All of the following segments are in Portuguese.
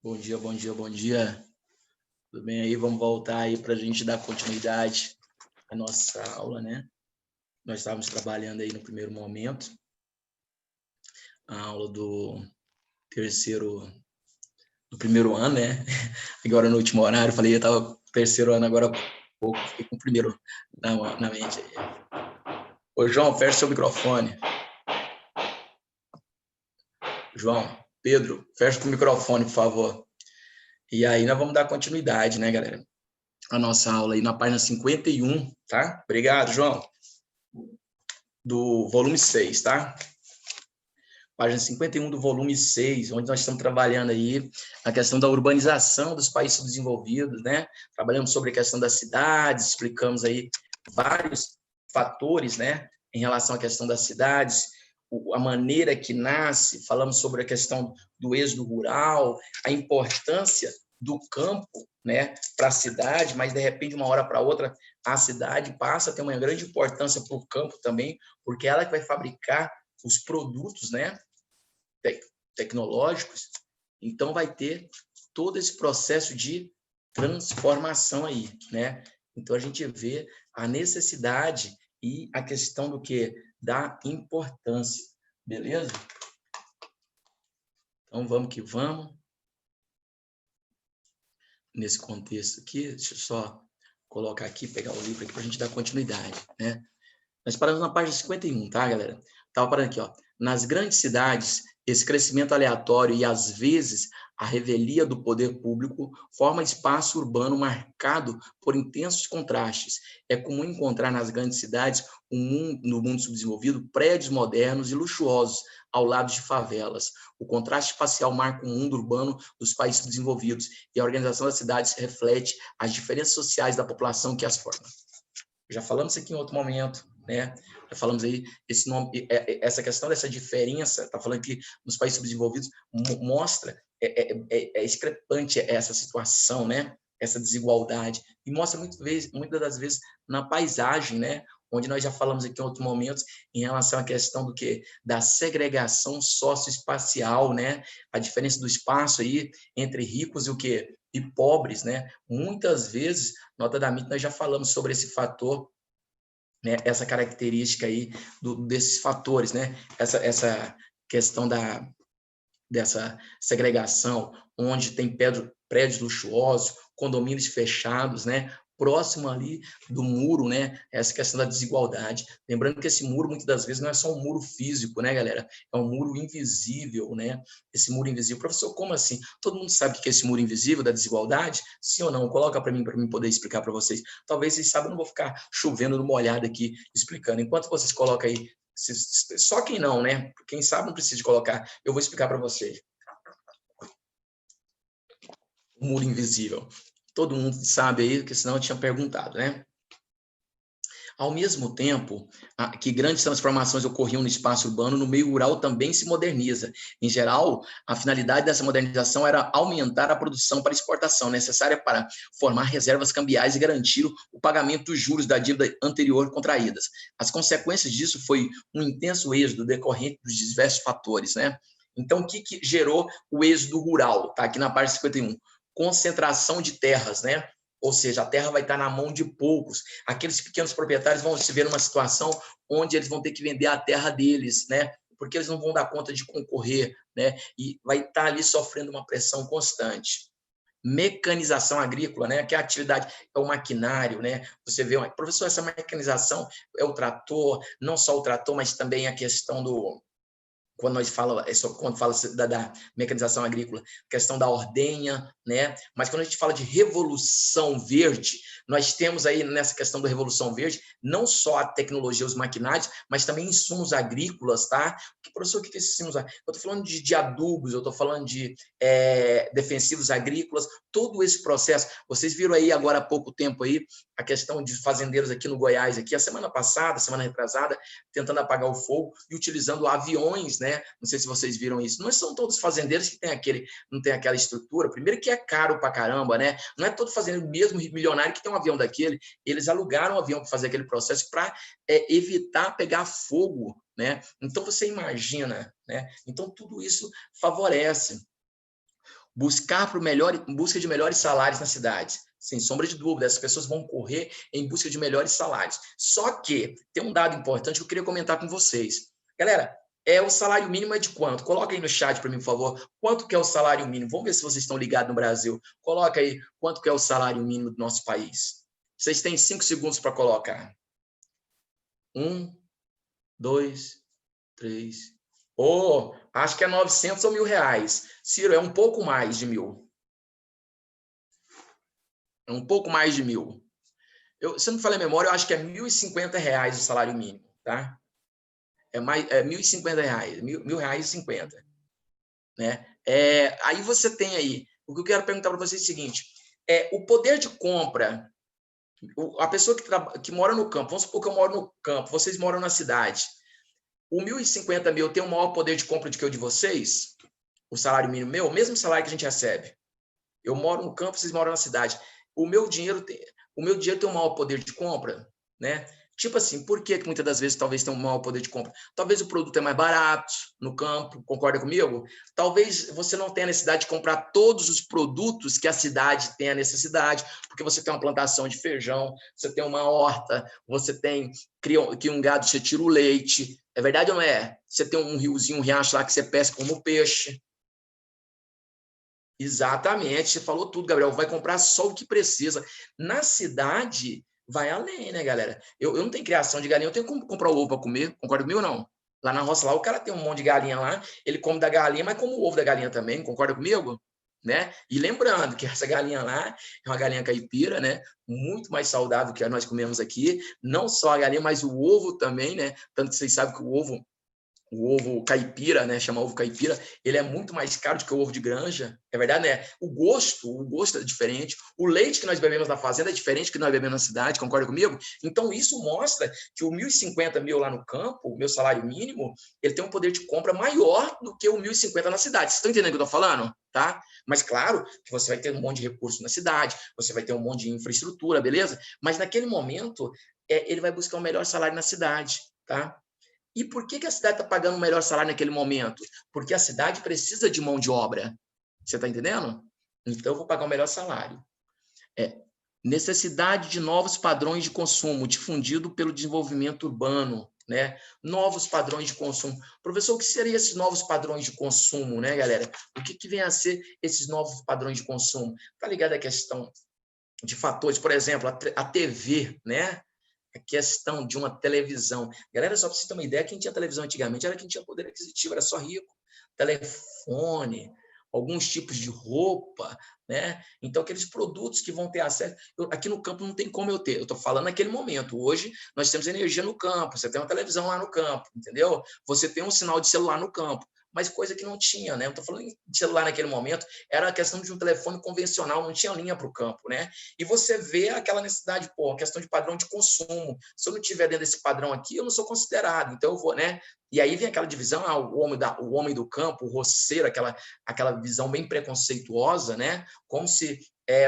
Bom dia, bom dia, bom dia. Tudo bem aí? Vamos voltar aí para a gente dar continuidade à nossa aula, né? Nós estávamos trabalhando aí no primeiro momento, a aula do primeiro ano, né? Agora no último horário, falei, eu estava no terceiro ano, agora há pouco, fiquei com o primeiro na mente aí. Ô, João, fecha seu microfone. João, Pedro, fecha o microfone, por favor. E aí nós vamos dar continuidade, né, galera? A nossa aula aí na página 51, tá? Obrigado, João. Do volume 6, tá? Página 51 do volume 6, onde nós estamos trabalhando aí a questão da urbanização dos países desenvolvidos, né? Trabalhamos sobre a questão das cidades, explicamos aí vários fatores, né, em relação à questão das cidades, a maneira que nasce, falamos sobre a questão do êxodo rural, a importância do campo, né, para a cidade, mas de repente, de uma hora para outra, a cidade passa a ter uma grande importância para o campo também, porque ela que vai fabricar os produtos, né, tecnológicos, então vai ter todo esse processo de transformação aí, né? Então a gente vê a necessidade e a questão do que da importância, beleza? Então vamos que vamos. Nesse contexto aqui, deixa eu só colocar aqui, pegar o livro aqui para a gente dar continuidade, né? Nós paramos na página 51, tá, galera? Estava parando aqui, ó. Nas grandes cidades, esse crescimento aleatório e, às vezes, a revelia do poder público forma espaço urbano marcado por intensos contrastes. É comum encontrar nas grandes cidades, no mundo subdesenvolvido, prédios modernos e luxuosos ao lado de favelas. O contraste espacial marca o mundo urbano dos países desenvolvidos e a organização das cidades reflete as diferenças sociais da população que as formam. Já falamos isso aqui em outro momento, né? Já falamos aí essa questão dessa diferença, tá falando que nos países subdesenvolvidos mostra discrepante essa situação, né? Essa desigualdade e mostra muitas das vezes na paisagem, né? Onde nós já falamos aqui em outros momentos em relação à questão do que da segregação socioespacial, né? A diferença do espaço aí entre ricos e o que e pobres, né? Muitas vezes, notadamente, nós já falamos sobre esse fator, né? Essa característica aí desses fatores, né? Essa questão dessa segregação, onde tem prédios luxuosos, condomínios fechados, né? Próximo ali do muro, né? Essa questão da desigualdade. Lembrando que esse muro, muitas das vezes, não é só um muro físico, né, galera? É um muro invisível, né? Esse muro invisível. Professor, como assim? Todo mundo sabe o que é esse muro invisível da desigualdade? Sim ou não? Coloca para mim poder explicar para vocês. Talvez vocês saibam, eu não vou ficar chovendo numa olhada aqui explicando. Enquanto vocês colocam aí, só quem não, né? Quem sabe não precisa de colocar. Eu vou explicar para vocês. O muro invisível. Todo mundo sabe aí, porque senão eu tinha perguntado, né? Ao mesmo tempo que grandes transformações ocorriam no espaço urbano, no meio rural também se moderniza. Em geral, a finalidade dessa modernização era aumentar a produção para exportação, necessária para formar reservas cambiais e garantir o pagamento dos juros da dívida anterior contraídas. As consequências disso foi um intenso êxodo decorrente dos diversos fatores, né? Então, o que gerou o êxodo rural? Está aqui na página 51. Concentração de terras, né? Ou seja, a terra vai estar na mão de poucos. Aqueles pequenos proprietários vão se ver numa situação onde eles vão ter que vender a terra deles, né? Porque eles não vão dar conta de concorrer, né? E vai estar ali sofrendo uma pressão constante. Mecanização agrícola, né? Que a atividade é o maquinário, né? Você vê, professor, essa mecanização é o trator, não só o trator, mas também a questão do quando fala da mecanização agrícola, questão da ordenha, né? Mas quando a gente fala de revolução verde, nós temos aí nessa questão da revolução verde não só a tecnologia, os maquinários, mas também insumos agrícolas, tá? Professor, o que é esses insumos? Eu estou falando de adubos, eu estou falando de defensivos agrícolas, todo esse processo. Vocês viram aí agora há pouco tempo aí a questão de fazendeiros aqui no Goiás, aqui a semana passada, semana retrasada, tentando apagar o fogo e utilizando aviões, né? Não sei se vocês viram isso. Não são todos fazendeiros que não tem aquela estrutura. Primeiro que é caro pra caramba, né? Não é todo fazendeiro mesmo milionário que tem um avião daquele. Eles alugaram um avião para fazer aquele processo para evitar pegar fogo, né? Então você imagina, né? Então tudo isso favorece. buscar para o melhor, em busca de melhores salários nas cidades. Sem sombra de dúvida, as pessoas vão correr em busca de melhores salários. Só que tem um dado importante que eu queria comentar com vocês. Galera, o salário mínimo é de quanto? Coloca aí no chat para mim, por favor. Quanto que é o salário mínimo? Vamos ver se vocês estão ligados no Brasil. Coloca aí quanto que é o salário mínimo do nosso país. Vocês têm 5 segundos para colocar. 1, 2, 3. Acho que é 900 ou R$1.000. Ciro, é um pouco mais de 1.000. É um pouco mais de 1.000. Se eu não falei a memória, eu acho que é R$1.050 o salário mínimo, tá? É R$1.050, R$1.050, né? Aí você tem aí, o que eu quero perguntar para vocês é o seguinte, o poder de compra, a pessoa que mora no campo, vamos supor que eu moro no campo, vocês moram na cidade, o 1.050 mil tem o maior poder de compra do que o de vocês? O salário mínimo meu, o mesmo salário que a gente recebe. Eu moro no campo, vocês moram na cidade. O meu dinheiro tem um maior poder de compra, né? Tipo assim, por que muitas das vezes talvez tenha um maior poder de compra? Talvez o produto é mais barato no campo, concorda comigo? Talvez você não tenha necessidade de comprar todos os produtos que a cidade tem a necessidade, porque você tem uma plantação de feijão, você tem uma horta, você cria um gado, você tira o leite. É verdade ou não é? Você tem um riozinho, um riacho lá que você pesca como peixe. Exatamente, você falou tudo, Gabriel. Vai comprar só o que precisa. Na cidade, vai além, né, galera? Eu não tenho criação de galinha, eu tenho como comprar ovo para comer, concorda comigo ou não? Lá na roça, lá, o cara tem um monte de galinha lá, ele come da galinha, mas come o ovo da galinha também, concorda comigo? Né? E lembrando que essa galinha lá é uma galinha caipira, né? Muito mais saudável que a nós comemos aqui. Não só a galinha, mas o ovo também, né? Tanto que vocês sabem que o ovo caipira, né, chama ovo caipira, ele é muito mais caro do que o ovo de granja, é verdade, né? O gosto é diferente, o leite que nós bebemos na fazenda é diferente do que nós bebemos na cidade, concorda comigo? Então, isso mostra que o 1.050 mil lá no campo, o meu salário mínimo, ele tem um poder de compra maior do que o 1.050 na cidade. Vocês estão entendendo o que eu estou falando? Tá? Mas, claro, que você vai ter um monte de recurso na cidade, você vai ter um monte de infraestrutura, beleza? Mas, naquele momento, ele vai buscar um melhor salário na cidade, tá? E por que a cidade está pagando o melhor salário naquele momento? Porque a cidade precisa de mão de obra. Você está entendendo? Então, eu vou pagar o melhor salário. Necessidade de novos padrões de consumo, difundido pelo desenvolvimento urbano, né? Novos padrões de consumo. Professor, o que seriam esses novos padrões de consumo, né, galera? O que vem a ser esses novos padrões de consumo? Está ligado à questão de fatores, por exemplo, a TV, né? A questão de uma televisão. Galera, só para vocês terem uma ideia, quem tinha televisão antigamente era quem tinha poder aquisitivo, era só rico. Telefone, alguns tipos de roupa, né? Então, aqueles produtos que vão ter acesso. Aqui no campo não tem como eu ter. Eu estou falando naquele momento. Hoje, nós temos energia no campo. Você tem uma televisão lá no campo, entendeu? Você tem um sinal de celular no campo. Mas coisa que não tinha, né? Eu estou falando de celular naquele momento, era a questão de um telefone convencional, não tinha linha para o campo, né? E você vê aquela necessidade, a questão de padrão de consumo. Se eu não tiver dentro desse padrão aqui, eu não sou considerado, então eu vou, né? E aí vem aquela divisão, o homem do campo, o roceiro, aquela visão bem preconceituosa, né? Como se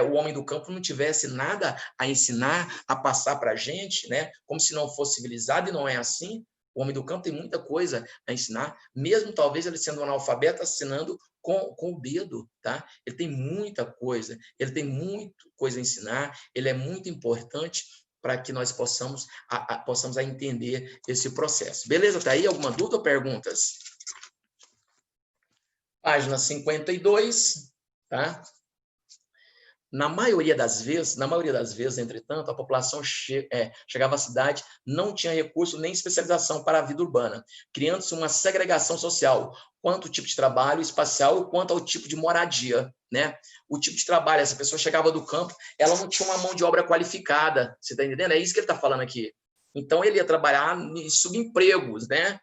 o homem do campo não tivesse nada a ensinar, a passar para a gente, né? Como se não fosse civilizado, e não é assim. O homem do campo tem muita coisa a ensinar, mesmo talvez ele sendo um analfabeto, assinando com o dedo, tá? Ele tem muita coisa a ensinar, ele é muito importante para que nós possamos entender esse processo. Beleza? Tá aí? Alguma dúvida ou perguntas? Página 52, tá? Na maioria das vezes, entretanto, a população chegava à cidade, não tinha recurso nem especialização para a vida urbana, criando-se uma segregação social, quanto ao tipo de trabalho espacial, quanto ao tipo de moradia, né? O tipo de trabalho, essa pessoa chegava do campo, ela não tinha uma mão de obra qualificada, você está entendendo? É isso que ele está falando aqui. Então, ele ia trabalhar em subempregos, né?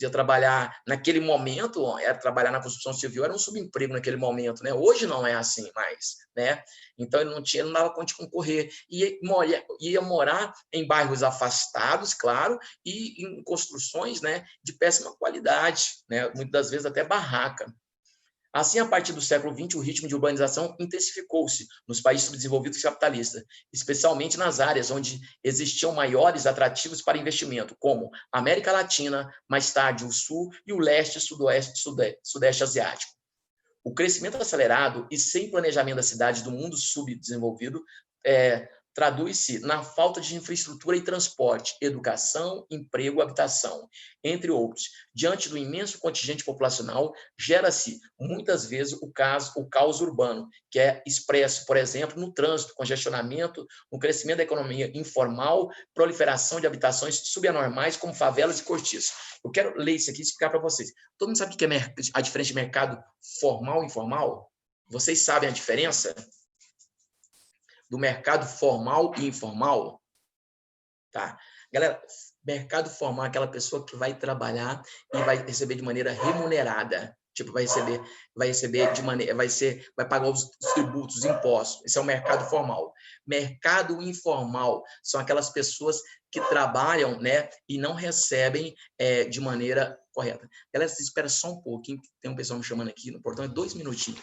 De trabalhar naquele momento, era trabalhar na construção civil, era um subemprego naquele momento, né? Hoje não é assim mais, né? Então ele não dava conta de concorrer, ia morar em bairros afastados, claro, e em construções, né, de péssima qualidade, né? Muitas das vezes até barraca. Assim, a partir do século XX, o ritmo de urbanização intensificou-se nos países subdesenvolvidos capitalistas, especialmente nas áreas onde existiam maiores atrativos para investimento, como a América Latina, mais tarde o Sul e o Leste, Sudoeste, Sudeste Asiático. O crescimento acelerado e sem planejamento das cidades do mundo subdesenvolvido traduz-se na falta de infraestrutura e transporte, educação, emprego, habitação, entre outros. Diante do imenso contingente populacional, gera-se, muitas vezes, o caos urbano, que é expresso, por exemplo, no trânsito, congestionamento, no crescimento da economia informal, proliferação de habitações subanormais, como favelas e cortiços. Eu quero ler isso aqui e explicar para vocês. Todo mundo sabe o que é a diferença de mercado formal e informal? Vocês sabem a diferença do mercado formal e informal? Tá. Galera, mercado formal é aquela pessoa que vai trabalhar e vai receber de maneira remunerada. Tipo, vai receber de maneira, vai pagar os tributos, os impostos. Esse é o mercado formal. Mercado informal são aquelas pessoas que trabalham, né, e não recebem de maneira correta. Galera, você espera só um pouquinho, tem um pessoal me chamando aqui no portão, 2 minutinhos.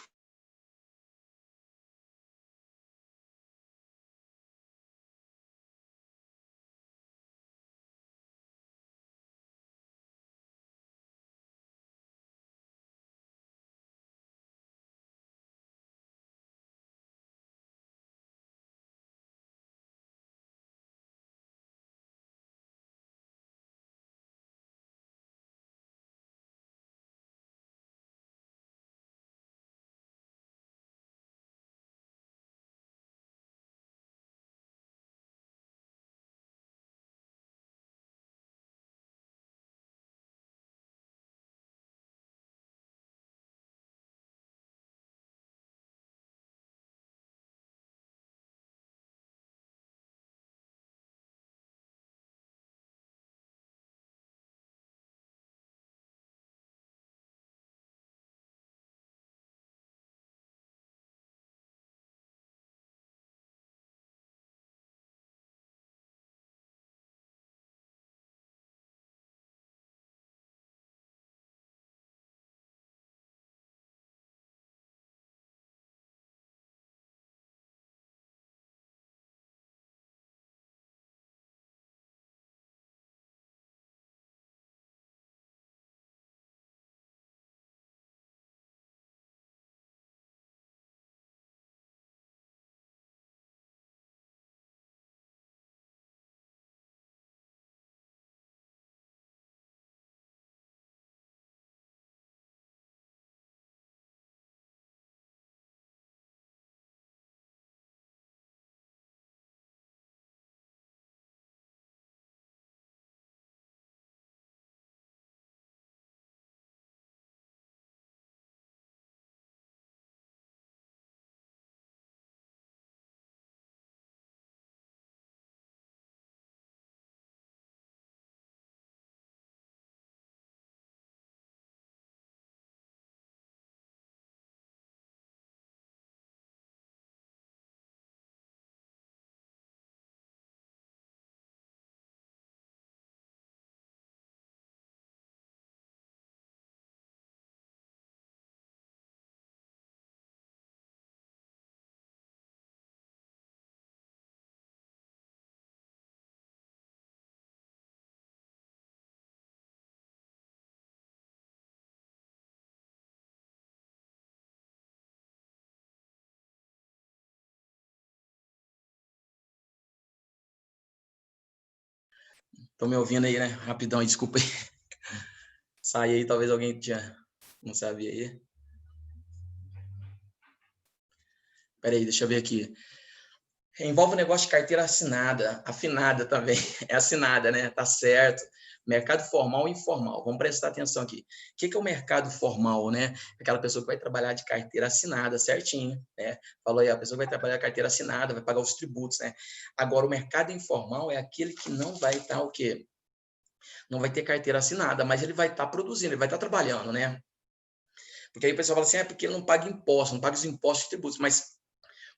Estão me ouvindo aí, né? Rapidão, desculpa aí. Sai aí, talvez alguém não sabia aí. Peraí, deixa eu ver aqui. Envolve o negócio de carteira assinada, afinada também, é assinada, né? Tá certo. Mercado formal e informal. Vamos prestar atenção aqui. O que é o mercado formal, né? Aquela pessoa que vai trabalhar de carteira assinada, certinho, né? Falou aí, a pessoa que vai trabalhar de carteira assinada, vai pagar os tributos, né? Agora, o mercado informal é aquele que não vai estar o quê? Não vai ter carteira assinada, mas ele vai estar produzindo, ele vai estar trabalhando, né? Porque aí o pessoal fala assim, porque ele não paga imposto, não paga os impostos e tributos, mas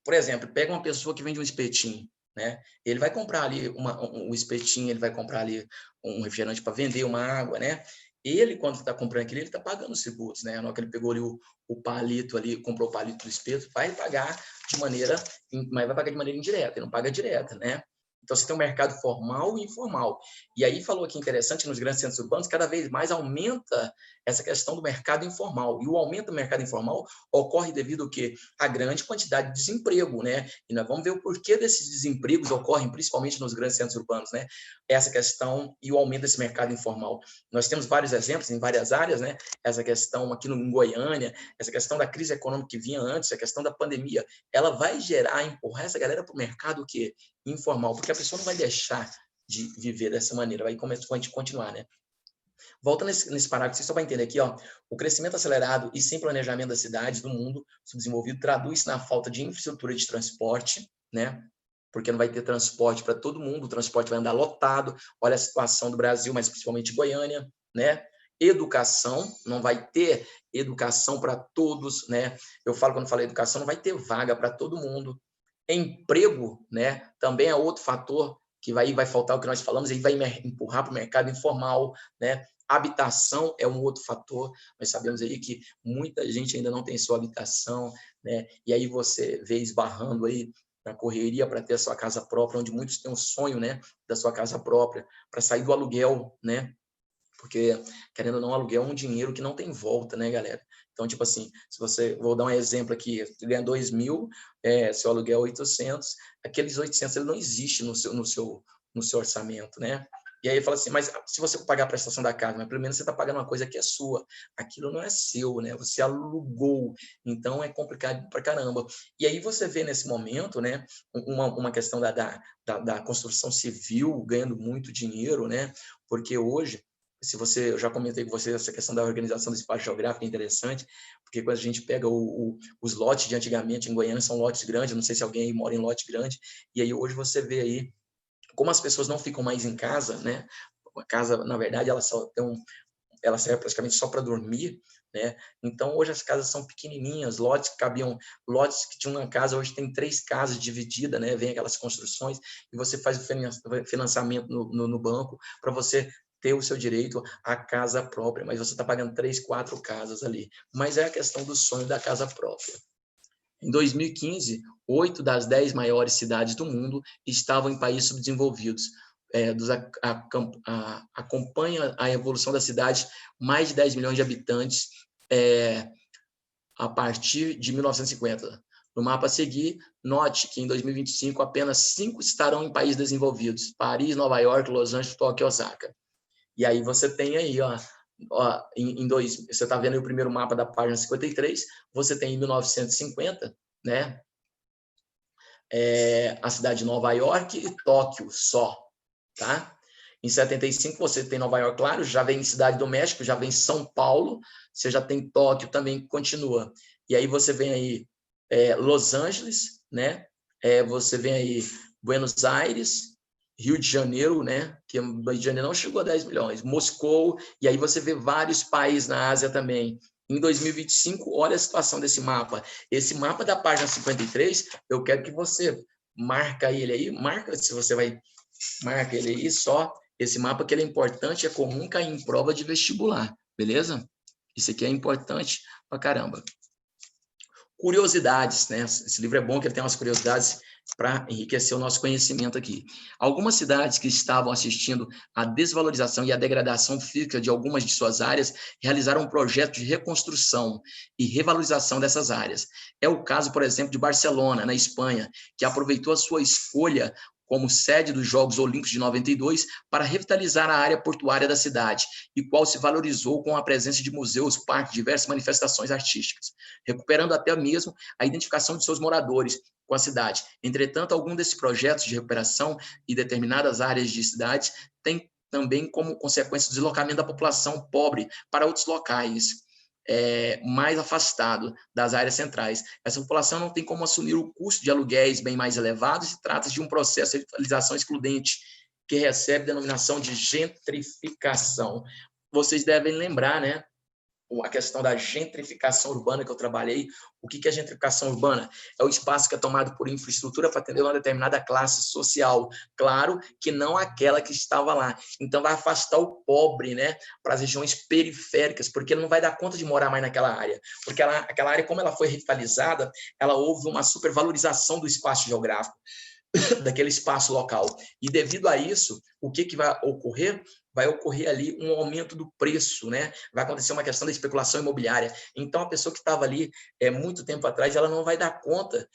por exemplo, pega uma pessoa que vende um espetinho, né? Ele vai comprar ali um espetinho, ele vai comprar ali um refrigerante para vender, uma água, né? Ele, quando está comprando aquilo, ele está pagando os tributos, né? Na hora que ele pegou ali o palito ali, comprou o palito do espeto, vai pagar de maneira, mas vai pagar de maneira indireta, ele não paga direta, né? Então, você tem um mercado formal e informal. E aí, falou aqui interessante, nos grandes centros urbanos, cada vez mais aumenta essa questão do mercado informal. E o aumento do mercado informal ocorre devido ao quê? A grande quantidade de desemprego, né? E nós vamos ver o porquê desses desempregos ocorrem, principalmente nos grandes centros urbanos, né? Essa questão e o aumento desse mercado informal. Nós temos vários exemplos em várias áreas, né? Essa questão aqui em Goiânia, essa questão da crise econômica que vinha antes, a questão da pandemia, ela vai gerar, empurrar essa galera para o mercado o quê? Informal, porque a pessoa não vai deixar de viver dessa maneira, vai continuar, né? Volta nesse parágrafo, você só vai entender aqui, ó, o crescimento acelerado e sem planejamento das cidades do mundo subdesenvolvido traduz-se na falta de infraestrutura de transporte, né? Porque não vai ter transporte para todo mundo, o transporte vai andar lotado. Olha a situação do Brasil, mas principalmente Goiânia, né? Educação, não vai ter educação para todos, né? Eu falo, quando falo educação, não vai ter vaga para todo mundo. Emprego, né? Também é outro fator que vai faltar o que nós falamos, e vai empurrar para o mercado informal, né? Habitação é um outro fator. Nós sabemos aí que muita gente ainda não tem sua habitação, né? E aí você vê esbarrando aí na correria para ter a sua casa própria, onde muitos têm um sonho, né, da sua casa própria, para sair do aluguel, né? Porque, querendo ou não, aluguel é um dinheiro que não tem volta, né, galera? Então, tipo assim, se você, vou dar um exemplo aqui, você ganha 2.000, seu aluguel é 800, aqueles 800 ele não existe no seu orçamento, né? E aí fala assim, mas se você pagar a prestação da casa, mas pelo menos você está pagando uma coisa que é sua, aquilo não é seu, né? Você alugou, então é complicado pra caramba. E aí você vê nesse momento, né, uma questão da construção civil ganhando muito dinheiro, né? Porque hoje, se você, eu já comentei com você essa questão da organização do espaço geográfico é interessante, porque quando a gente pega os lotes de antigamente em Goiânia, são lotes grandes, não sei se alguém aí mora em lote grande, e aí hoje você vê aí como as pessoas não ficam mais em casa, né? A casa, na verdade, ela serve praticamente só para dormir, né? Então, hoje as casas são pequenininhas, lotes que tinham uma casa, hoje tem 3 casas divididas, né? Vem aquelas construções e você faz o financiamento no banco para você ter o seu direito à casa própria, mas você está pagando 3, 4 casas ali. Mas é a questão do sonho da casa própria. Em 2015, 8 das 10 maiores cidades do mundo estavam em países subdesenvolvidos. Acompanha a evolução da cidade, mais de 10 milhões de habitantes a partir de 1950. No mapa a seguir, note que em 2025 apenas 5 estarão em países desenvolvidos: Paris, Nova York, Los Angeles, Tóquio e Osaka. E aí você tem aí, você está vendo aí o primeiro mapa da página 53, você tem em 1950, né, a cidade de Nova York e Tóquio só, tá? Em 75 você tem Nova York, claro, já vem Cidade do México, já vem São Paulo, você já tem Tóquio também, continua. E aí você vem aí Los Angeles, né? Você vem aí Buenos Aires, Rio de Janeiro, né? Que o Rio de Janeiro não chegou a 10 milhões, Moscou, e aí você vê vários países na Ásia também. Em 2025, olha a situação desse mapa. Esse mapa da página 53, eu quero que você marca ele aí, se você vai, marca ele aí só, esse mapa que ele é importante, é comum cair em prova de vestibular, beleza? Isso aqui é importante pra caramba. Curiosidades, né? Esse livro é bom, que ele tem umas curiosidades para enriquecer o nosso conhecimento aqui. Algumas cidades que estavam assistindo à desvalorização e à degradação física de algumas de suas áreas realizaram um projeto de reconstrução e revalorização dessas áreas. É o caso, por exemplo, de Barcelona, na Espanha, que aproveitou a sua escolha como sede dos Jogos Olímpicos de 92 para revitalizar a área portuária da cidade, e qual se valorizou com a presença de museus, parques, diversas manifestações artísticas, recuperando até mesmo a identificação de seus moradores com a cidade. Entretanto, algum desses projetos de recuperação e determinadas áreas de cidades têm também como consequência o deslocamento da população pobre para outros locais mais afastado das áreas centrais. Essa população não tem como assumir o custo de aluguéis bem mais elevados e trata-se de um processo de revitalização excludente, que recebe denominação de gentrificação. Vocês devem lembrar, né? A questão da gentrificação urbana que eu trabalhei. O que é gentrificação urbana? É o espaço que é tomado por infraestrutura para atender uma determinada classe social. Claro que não aquela que estava lá. Então, vai afastar o pobre, né, para as regiões periféricas, porque ele não vai dar conta de morar mais naquela área. Porque aquela área, como ela foi revitalizada, ela houve uma supervalorização do espaço geográfico. daquele espaço local. E devido a isso, o que vai ocorrer? Vai ocorrer ali um aumento do preço, né? Vai acontecer uma questão da especulação imobiliária. Então, a pessoa que estava ali muito tempo atrás, ela não vai dar conta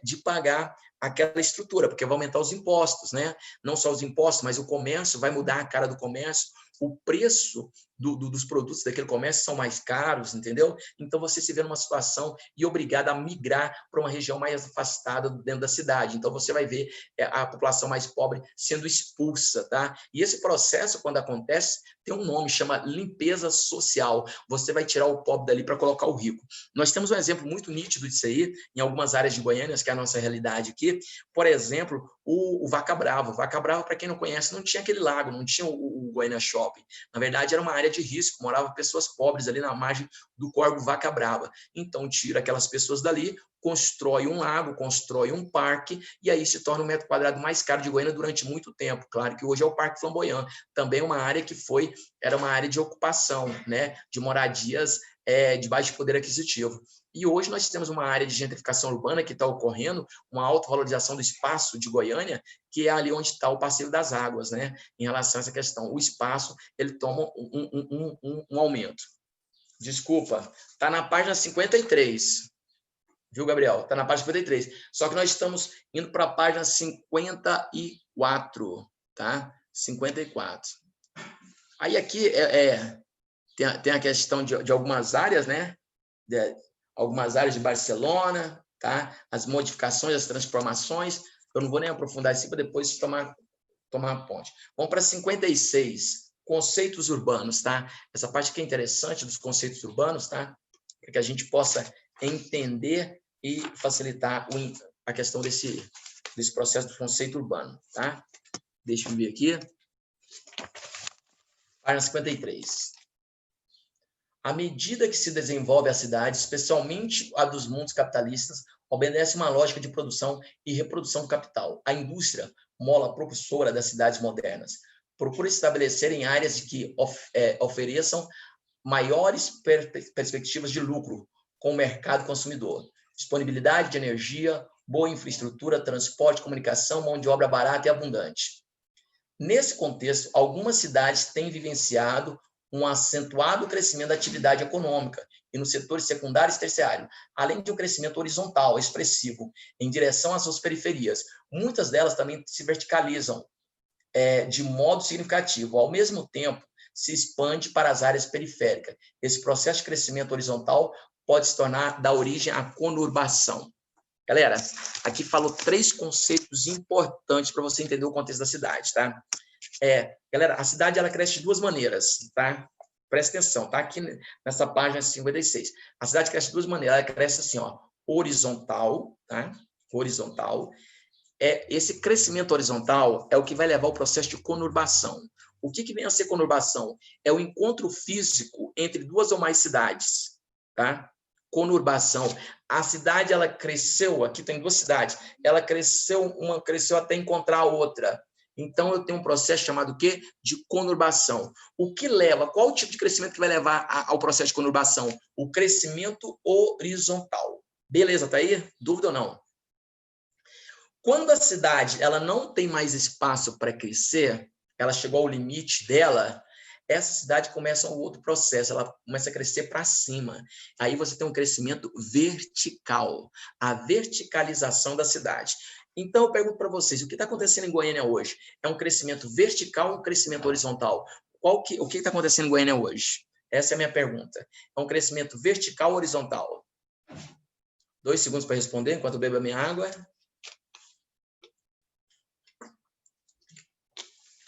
de pagar aquela estrutura, porque vai aumentar os impostos, né? Não só os impostos, mas o comércio vai mudar a cara do comércio, o preço dos produtos daquele comércio são mais caros, entendeu? Então, você se vê numa situação e obrigado a migrar para uma região mais afastada dentro da cidade. Então, você vai ver a população mais pobre sendo expulsa, tá? E esse processo, quando acontece, tem um nome, chama limpeza social. Você vai tirar o pobre dali para colocar o rico. Nós temos um exemplo muito nítido disso aí, em algumas áreas de Goiânia, que é a nossa realidade aqui. Por exemplo, o Vaca Brava. O Vaca Brava, para quem não conhece, não tinha aquele lago, não tinha o Goiânia Shopping. Na verdade, era uma área de risco, moravam pessoas pobres ali na margem do córrego Vaca Brava. Então, tira aquelas pessoas dali, constrói um lago, constrói um parque, e aí se torna o metro quadrado mais caro de Goiânia durante muito tempo. Claro que hoje é o Parque Flamboyant, também uma área que era uma área de ocupação, né, de moradias de baixo poder aquisitivo. E hoje nós temos uma área de gentrificação urbana que está ocorrendo, uma alta valorização do espaço de Goiânia, que é ali onde está o Passeio das Águas, né? Em relação a essa questão. O espaço, ele toma um aumento. Desculpa, está na página 53. Viu, Gabriel? Está na página 53. Só que nós estamos indo para a página 54, tá? 54. Aí aqui tem a questão de algumas áreas, né? Algumas áreas de Barcelona, tá? As modificações, as transformações. Eu não vou nem aprofundar isso para depois tomar a ponte. Vamos para 56, conceitos urbanos, tá? Essa parte aqui é interessante dos conceitos urbanos, tá? Para que a gente possa entender e facilitar a questão desse processo do conceito urbano, tá? Deixa eu ver aqui. Página 53. À medida que se desenvolve a cidade, especialmente a dos mundos capitalistas, obedece uma lógica de produção e reprodução do capital. A indústria, mola propulsora das cidades modernas, procura estabelecer em áreas que ofereçam maiores perspectivas de lucro com o mercado consumidor. Disponibilidade de energia, boa infraestrutura, transporte, comunicação, mão de obra barata e abundante. Nesse contexto, algumas cidades têm vivenciado um acentuado crescimento da atividade econômica e nos setores secundário e terciário, além de um crescimento horizontal, expressivo, em direção às suas periferias. Muitas delas também se verticalizam de modo significativo. Ao mesmo tempo, se expande para as áreas periféricas. Esse processo de crescimento horizontal pode se tornar da origem à conurbação. Galera, aqui falo 3 conceitos importantes para você entender o contexto da cidade, tá? Galera, a cidade ela cresce de 2 maneiras, tá? Presta atenção, tá? Aqui nessa página 56. A cidade cresce de 2 maneiras. Ela cresce assim, ó, horizontal, tá? Horizontal. Esse crescimento horizontal é o que vai levar ao processo de conurbação. O que vem a ser conurbação? É o encontro físico entre 2 ou mais cidades, tá? Conurbação. A cidade ela cresceu, aqui tem 2 cidades, ela cresceu, uma cresceu até encontrar a outra. Então, eu tenho um processo chamado o quê? De conurbação. O que leva, qual o tipo de crescimento que vai levar ao processo de conurbação? O crescimento horizontal. Beleza, tá aí? Dúvida ou não? Quando a cidade ela não tem mais espaço para crescer, ela chegou ao limite dela, essa cidade começa um outro processo, ela começa a crescer para cima. Aí você tem um crescimento vertical, a verticalização da cidade. Então, eu pergunto para vocês, o que está acontecendo em Goiânia hoje? É um crescimento vertical ou um crescimento horizontal? O que está acontecendo em Goiânia hoje? Essa é a minha pergunta. É um crescimento vertical ou horizontal? 2 segundos para responder, enquanto eu bebo a minha água.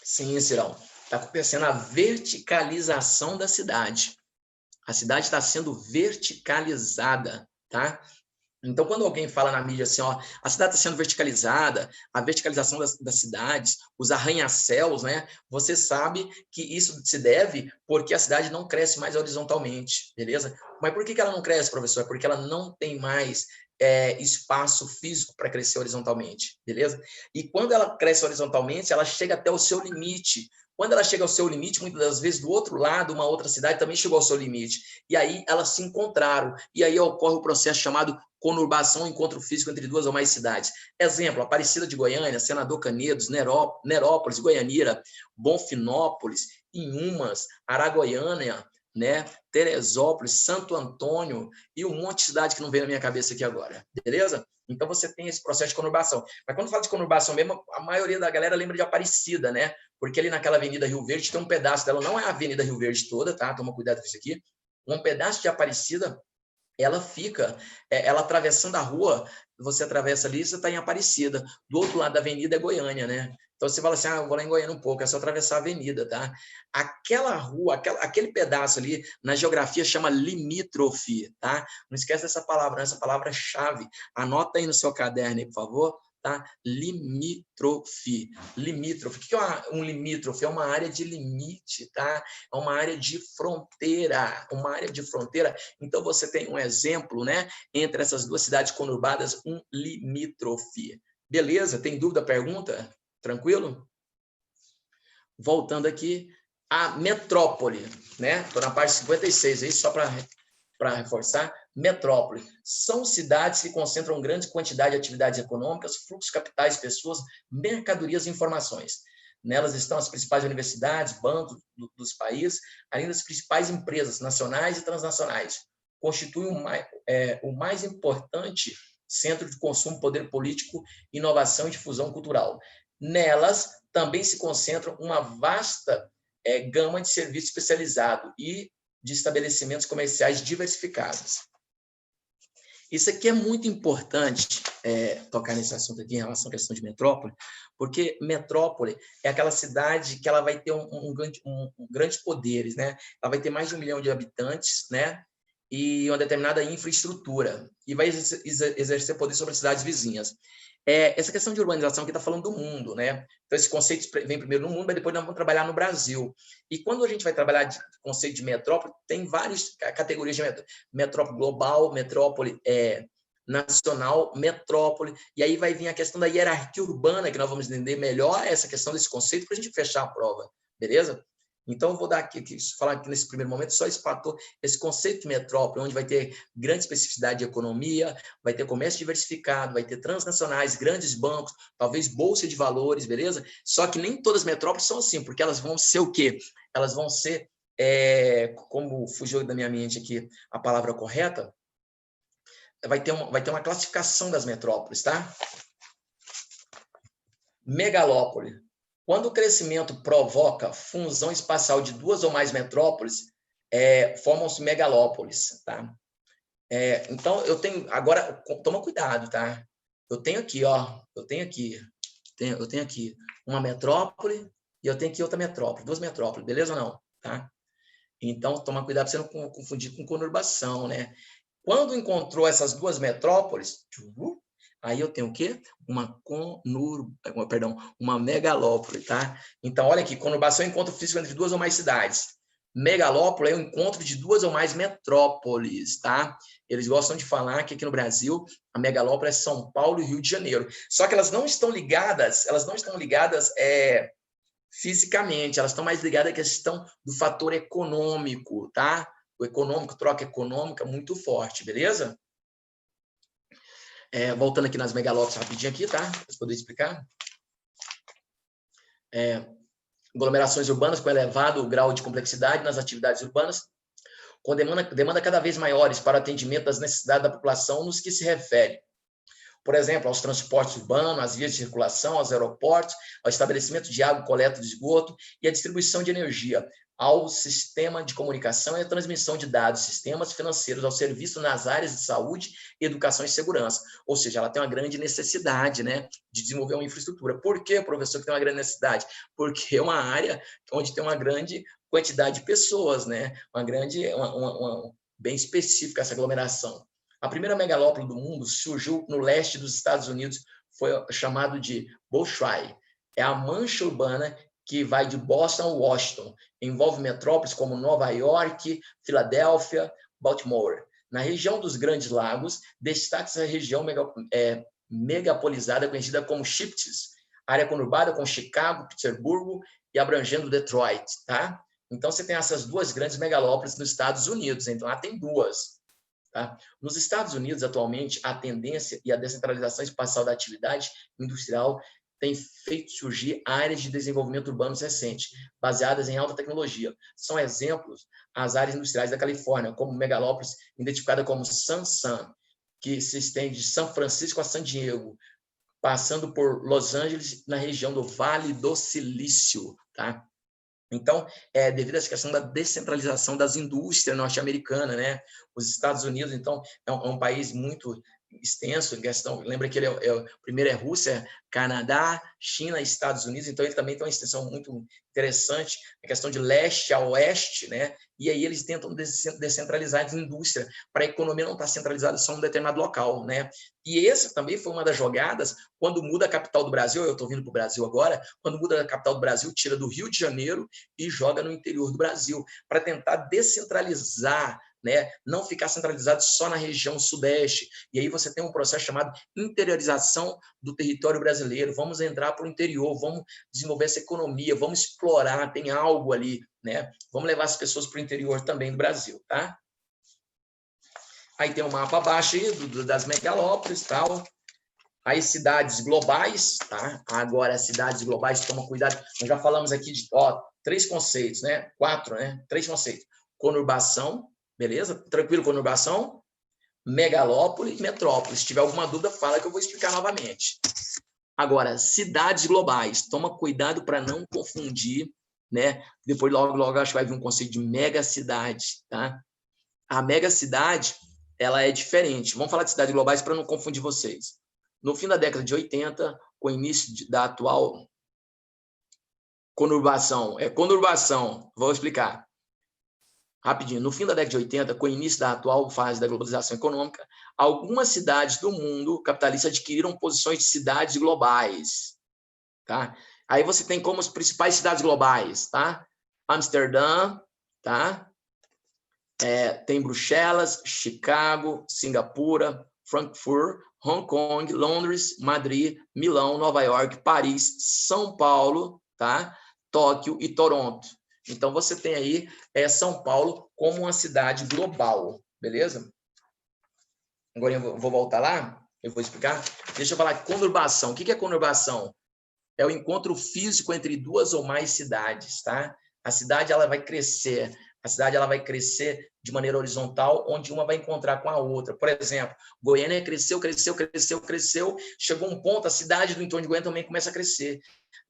Sim, Cirão. Está acontecendo a verticalização da cidade. A cidade está sendo verticalizada, tá? Então, quando alguém fala na mídia assim, ó, a cidade está sendo verticalizada, a verticalização das cidades, os arranha-céus, né? Você sabe que isso se deve porque a cidade não cresce mais horizontalmente, beleza? Mas por que ela não cresce, professor? Porque ela não tem mais espaço físico para crescer horizontalmente, beleza? E quando ela cresce horizontalmente, ela chega até o seu limite. Quando ela chega ao seu limite, muitas das vezes do outro lado, uma outra cidade também chegou ao seu limite. E aí elas se encontraram. E aí ocorre o processo chamado conurbação, encontro físico entre duas ou mais cidades. Exemplo, Aparecida de Goiânia, Senador Canedos, Nerópolis, Goianira, Bonfinópolis, Inhumas, Araguaiânia, né? Teresópolis, Santo Antônio e um monte de cidade que não veio na minha cabeça aqui agora, beleza? Então você tem esse processo de conurbação. Mas quando fala de conurbação mesmo, a maioria da galera lembra de Aparecida, né? Porque ali naquela Avenida Rio Verde tem um pedaço dela, não é a Avenida Rio Verde toda, tá? Toma cuidado com isso aqui. Um pedaço de Aparecida, ela fica, ela atravessando a rua, você atravessa ali, você está em Aparecida. Do outro lado da avenida é Goiânia, né? Então você fala assim, eu vou lá em Goiânia um pouco, é só atravessar a avenida, tá? Aquela rua, aquele pedaço ali, na geografia chama limítrofe, tá? Não esquece dessa palavra, essa palavra-chave. Anota aí no seu caderno aí, por favor. Tá? Limítrofe. Limítrofe. O que é um limítrofe? É uma área de limite, tá? É uma área de fronteira. Uma área de fronteira. Então, você tem um exemplo, né? Entre essas duas cidades conurbadas, um limítrofe. Beleza? Tem dúvida, pergunta? Tranquilo? Voltando aqui, a metrópole, né? Estou na parte 56 aí, só para reforçar. Metrópole. São cidades que concentram grande quantidade de atividades econômicas, fluxos capitais, pessoas, mercadorias e informações. Nelas estão as principais universidades, bancos dos países, além das principais empresas nacionais e transnacionais. Constituem o mais importante centro de consumo, poder político, inovação e difusão cultural. Nelas também se concentram uma vasta gama de serviços especializados e de estabelecimentos comerciais diversificados. Isso aqui é muito importante tocar nesse assunto aqui em relação à questão de metrópole, porque metrópole é aquela cidade que ela vai ter grandes poderes, né? Ela vai ter mais de 1 milhão de habitantes, né? E uma determinada infraestrutura, e vai exercer poder sobre as cidades vizinhas. Essa questão de urbanização aqui está falando do mundo, né? Então, esse conceito vem primeiro no mundo, mas depois nós vamos trabalhar no Brasil. E quando a gente vai trabalhar de conceito de metrópole, tem várias categorias de metrópole. Metrópole global, metrópole nacional, metrópole. E aí vai vir a questão da hierarquia urbana, que nós vamos entender melhor essa questão desse conceito para a gente fechar a prova, beleza? Então, eu vou dar falar aqui nesse primeiro momento só esse fator, esse conceito de metrópole, onde vai ter grande especificidade de economia, vai ter comércio diversificado, vai ter transnacionais, grandes bancos, talvez bolsa de valores, beleza? Só que nem todas as metrópoles são assim, porque elas vão ser o quê? Elas vão ser, como fugiu da minha mente aqui a palavra correta, vai ter uma classificação das metrópoles, tá? Megalópole. Quando o crescimento provoca fusão espacial de duas ou mais metrópoles, formam-se megalópolis, tá? Então, eu tenho... Agora, toma cuidado, tá? Eu tenho aqui uma metrópole e eu tenho aqui outra metrópole, duas metrópoles, beleza ou não? Tá? Então, toma cuidado para você não confundir com conurbação, né? Quando encontrou essas duas metrópoles, aí eu tenho o quê? Uma megalópole, tá? Então, olha aqui, conurbação é encontro físico entre duas ou mais cidades. Megalópole é o encontro de duas ou mais metrópoles, tá? Eles gostam de falar que aqui no Brasil a megalópole é São Paulo e Rio de Janeiro. Só que elas não estão ligadas fisicamente, elas estão mais ligadas à questão do fator econômico, tá? O econômico, troca econômica muito forte, beleza? Voltando aqui nas megalópolis rapidinho aqui, tá? Para poder explicar. Aglomerações urbanas com elevado grau de complexidade nas atividades urbanas, com demanda cada vez maiores para atendimento das necessidades da população nos que se refere, por exemplo, aos transportes urbanos, às vias de circulação, aos aeroportos, ao estabelecimento de água, coleta de esgoto e à distribuição de energia, ao sistema de comunicação e à transmissão de dados, sistemas financeiros, ao serviço nas áreas de saúde, educação e segurança. Ou seja, ela tem uma grande necessidade, né, de desenvolver uma infraestrutura. Por que, professor, que tem uma grande necessidade? Porque é uma área onde tem uma grande quantidade de pessoas, né, bem específica essa aglomeração. A primeira megalópole do mundo surgiu no leste dos Estados Unidos, foi chamado de Bolshoi. É a mancha urbana que vai de Boston a Washington. Envolve metrópoles como Nova York, Filadélfia, Baltimore. Na região dos Grandes Lagos, destaca-se a região megapolizada conhecida como Shifts, área conurbada com Chicago, Petersburgo e abrangendo Detroit, tá? Então, você tem essas duas grandes megalópolis nos Estados Unidos. Então, lá tem duas. Tá? Nos Estados Unidos, atualmente, a tendência e a descentralização espacial da atividade industrial tem feito surgir áreas de desenvolvimento urbanos recentes, baseadas em alta tecnologia. São exemplos as áreas industriais da Califórnia, como megalópolis, identificada como San, que se estende de São Francisco a San Diego, passando por Los Angeles, na região do Vale do Silício. Tá? Então, devido a essa questão da descentralização das indústrias norte-americanas, né? Os Estados Unidos, então, é um país muito extenso em questão. Lembra que ele primeiro é Rússia, Canadá, China e Estados Unidos, então ele também tem uma extensão muito interessante, a questão de leste a oeste, né? E aí eles tentam descentralizar a indústria para a economia não estar centralizada só em um determinado local, né? E essa também foi uma das jogadas quando muda a capital do Brasil. Eu estou vindo para o Brasil agora. Quando muda a capital do Brasil, tira do Rio de Janeiro e joga no interior do Brasil para tentar descentralizar, né? Não ficar centralizado só na região sudeste. E aí você tem um processo chamado interiorização do território brasileiro. Vamos entrar para o interior, vamos desenvolver essa economia, vamos explorar, tem algo ali, né? Vamos levar as pessoas para o interior também do Brasil, tá? Aí tem um mapa abaixo aí das megalópolis e tal. Aí cidades globais, tá? Agora, cidades globais, toma cuidado. Nós já falamos aqui de 3 conceitos, né? 4, né? 3 conceitos. Conurbação, beleza? Tranquilo, conurbação, megalópole e metrópole. Se tiver alguma dúvida, fala que eu vou explicar novamente. Agora, cidades globais, toma cuidado para não confundir, né? Depois, logo, acho que vai vir um conceito de megacidade, tá? A megacidade, ela é diferente. Vamos falar de cidades globais para não confundir vocês. No fim da década de 80, com o início da atual conurbação, vou explicar rapidinho. No fim da década de 80, com o início da atual fase da globalização econômica, algumas cidades do mundo capitalista adquiriram posições de cidades globais, tá? Aí você tem como as principais cidades globais, tá? Amsterdã, tá? Tem Bruxelas, Chicago, Singapura, Frankfurt, Hong Kong, Londres, Madrid, Milão, Nova York, Paris, São Paulo, tá? Tóquio e Toronto. Então, você tem aí São Paulo como uma cidade global, beleza? Agora eu vou voltar lá, eu vou explicar. Deixa eu falar conurbação. O que é conurbação? É o encontro físico entre 2 ou mais cidades, tá? A cidade ela vai crescer. A cidade ela vai crescer de maneira horizontal, onde uma vai encontrar com a outra. Por exemplo, Goiânia cresceu, chegou um ponto, a cidade do entorno de Goiânia também começa a crescer.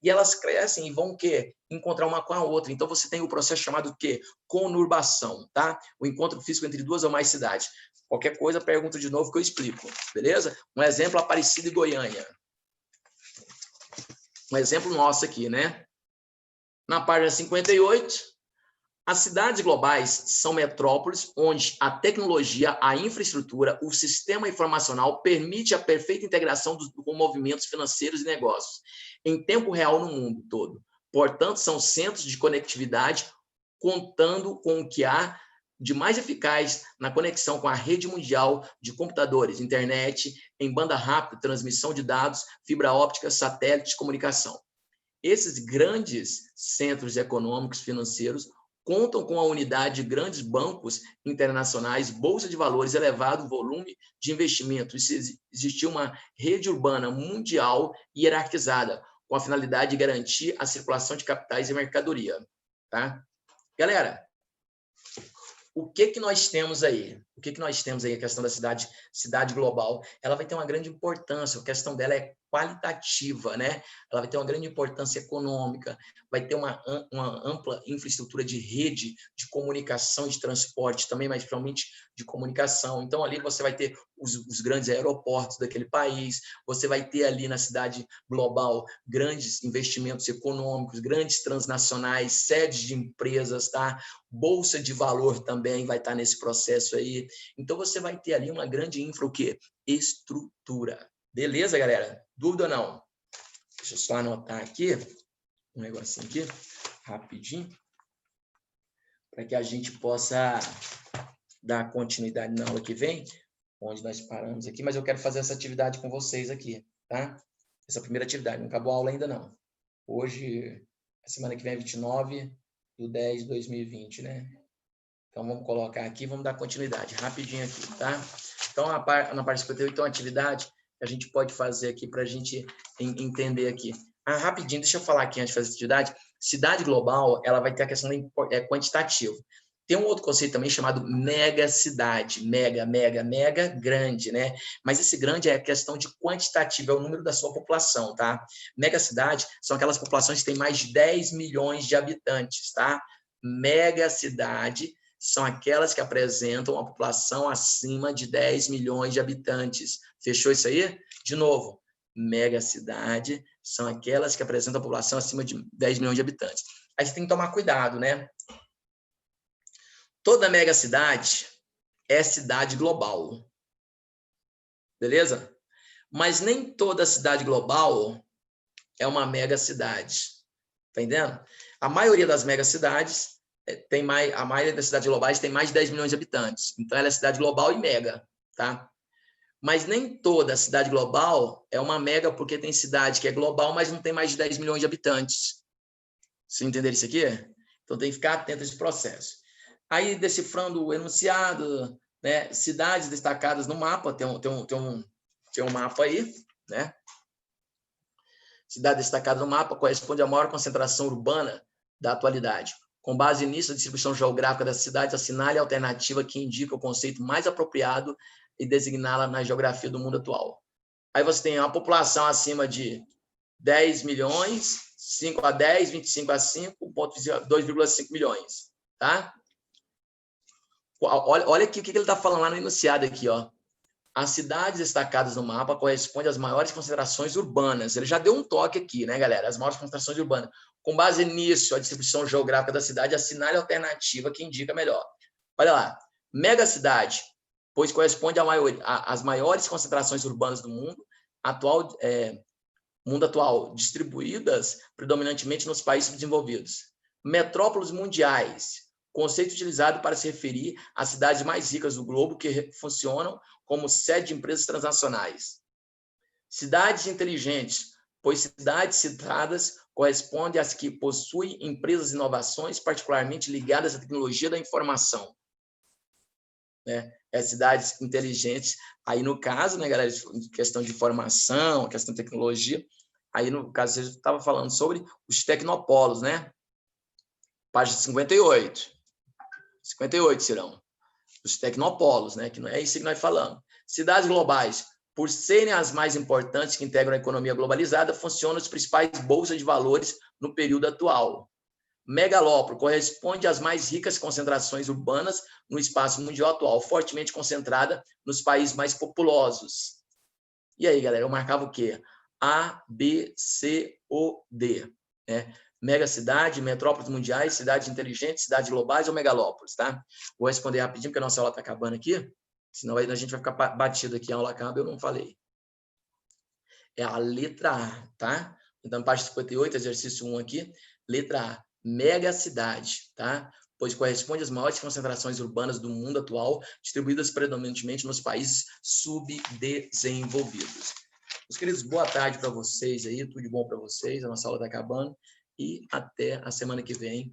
E elas crescem e vão o quê? Encontrar uma com a outra. Então, você tem o processo chamado o quê? Conurbação, tá? O encontro físico entre 2 ou mais cidades. Qualquer coisa, pergunta de novo que eu explico, beleza? Um exemplo, Aparecida e Goiânia. Um exemplo nosso aqui, né? Na página 58, as cidades globais são metrópoles onde a tecnologia, a infraestrutura, o sistema informacional permite a perfeita integração com movimentos financeiros e negócios em tempo real no mundo todo. Portanto, são centros de conectividade contando com o que há de mais eficaz na conexão com a rede mundial de computadores, internet, em banda rápida, transmissão de dados, fibra óptica, satélite de comunicação. Esses grandes centros econômicos financeiros contam com a unidade de grandes bancos internacionais, bolsa de valores, elevado volume de investimento. Existiu uma rede urbana mundial hierarquizada, com a finalidade de garantir a circulação de capitais e mercadoria. Tá? Galera, o que nós temos aí? O que nós temos aí? A questão da cidade global, ela vai ter uma grande importância, a questão dela é qualitativa, né? Ela vai ter uma grande importância econômica, vai ter uma ampla infraestrutura de rede, de comunicação, de transporte, também, mas principalmente de comunicação. Então, ali você vai ter os grandes aeroportos daquele país, você vai ter ali na cidade global grandes investimentos econômicos, grandes transnacionais, sedes de empresas, tá? Bolsa de valor também vai estar nesse processo aí. Então, você vai ter ali uma grande infra, o quê? Estrutura. Beleza, galera? Dúvida ou não? Deixa eu só anotar aqui, um negocinho aqui, rapidinho, para que a gente possa dar continuidade na aula que vem, onde nós paramos aqui, mas eu quero fazer essa atividade com vocês aqui, tá? Essa primeira atividade, não acabou a aula ainda não. Hoje, a semana que vem é 29/10/2020, né? Então, vamos colocar aqui, vamos dar continuidade, rapidinho aqui, tá? Então, na parte 58, tem uma atividade que a gente pode fazer aqui para a gente entender aqui. Rapidinho, deixa eu falar aqui antes de fazer essa atividade. Cidade global, ela vai ter a questão quantitativa. Tem um outro conceito também chamado megacidade. Mega, grande, né? Mas esse grande é a questão de quantitativa, é o número da sua população, tá? Megacidade são aquelas populações que têm mais de 10 milhões de habitantes, tá? Megacidade são aquelas que apresentam uma população acima de 10 milhões de habitantes. Fechou isso aí? De novo, megacidade são aquelas que apresentam a população acima de 10 milhões de habitantes. Aí você tem que tomar cuidado, né? Toda megacidade é cidade global. Beleza? Mas nem toda cidade global é uma megacidade. Tá entendendo? A maioria das megacidades a maioria das cidades globais tem mais de 10 milhões de habitantes. Então, ela é cidade global e mega, tá? Mas nem toda cidade global é uma mega, porque tem cidade que é global, mas não tem mais de 10 milhões de habitantes. Você entender isso aqui? Então, tem que ficar atento a esse processo. Aí, decifrando o enunciado, né? Cidades destacadas no mapa, tem um mapa aí, né? Cidade destacada no mapa corresponde à maior concentração urbana da atualidade. Com base nisso, a distribuição geográfica das cidades assinale a alternativa que indica o conceito mais apropriado e designá-la na geografia do mundo atual. Aí você tem uma população acima de 10 milhões, 5 a 10, 25 a 5, 2,5 milhões, tá? Olha aqui o que ele está falando lá no enunciado aqui, ó. As cidades destacadas no mapa correspondem às maiores concentrações urbanas. Ele já deu um toque aqui, né, galera? As maiores concentrações urbanas. Com base nisso, a distribuição geográfica da cidade assinale a alternativa que indica melhor. Olha lá. Megacidade, pois corresponde às maiores concentrações urbanas do mundo atual, distribuídas predominantemente nos países desenvolvidos. Metrópoles mundiais, conceito utilizado para se referir às cidades mais ricas do globo que funcionam como sede de empresas transnacionais. Cidades inteligentes, pois cidades citadas correspondem às que possuem empresas de inovações particularmente ligadas à tecnologia da informação. Cidades inteligentes, aí no caso, né, galera, questão de informação, questão de tecnologia, aí no caso, você estava falando sobre os tecnopolos, né? Página 58. 58, Cirão. Os tecnopolos, né? Que não é isso que nós falamos. Cidades globais, por serem as mais importantes que integram a economia globalizada, funcionam as principais bolsas de valores no período atual. Megalópole corresponde às mais ricas concentrações urbanas no espaço mundial atual, fortemente concentrada nos países mais populosos. E aí, galera, eu marcava o quê? A, B, C, O, D. Né? Megacidade, metrópoles mundiais, cidades inteligentes, cidades globais ou megalópolis, tá? Vou responder rapidinho, porque a nossa aula está acabando aqui, senão aí a gente vai ficar batido aqui, a aula acaba, eu não falei. É a letra A, tá? Então, página 58, exercício 1 aqui, letra A, megacidade, tá? Pois corresponde às maiores concentrações urbanas do mundo atual, distribuídas predominantemente nos países subdesenvolvidos. Meus queridos, boa tarde para vocês aí, tudo de bom para vocês, a nossa aula está acabando, e até a semana que vem.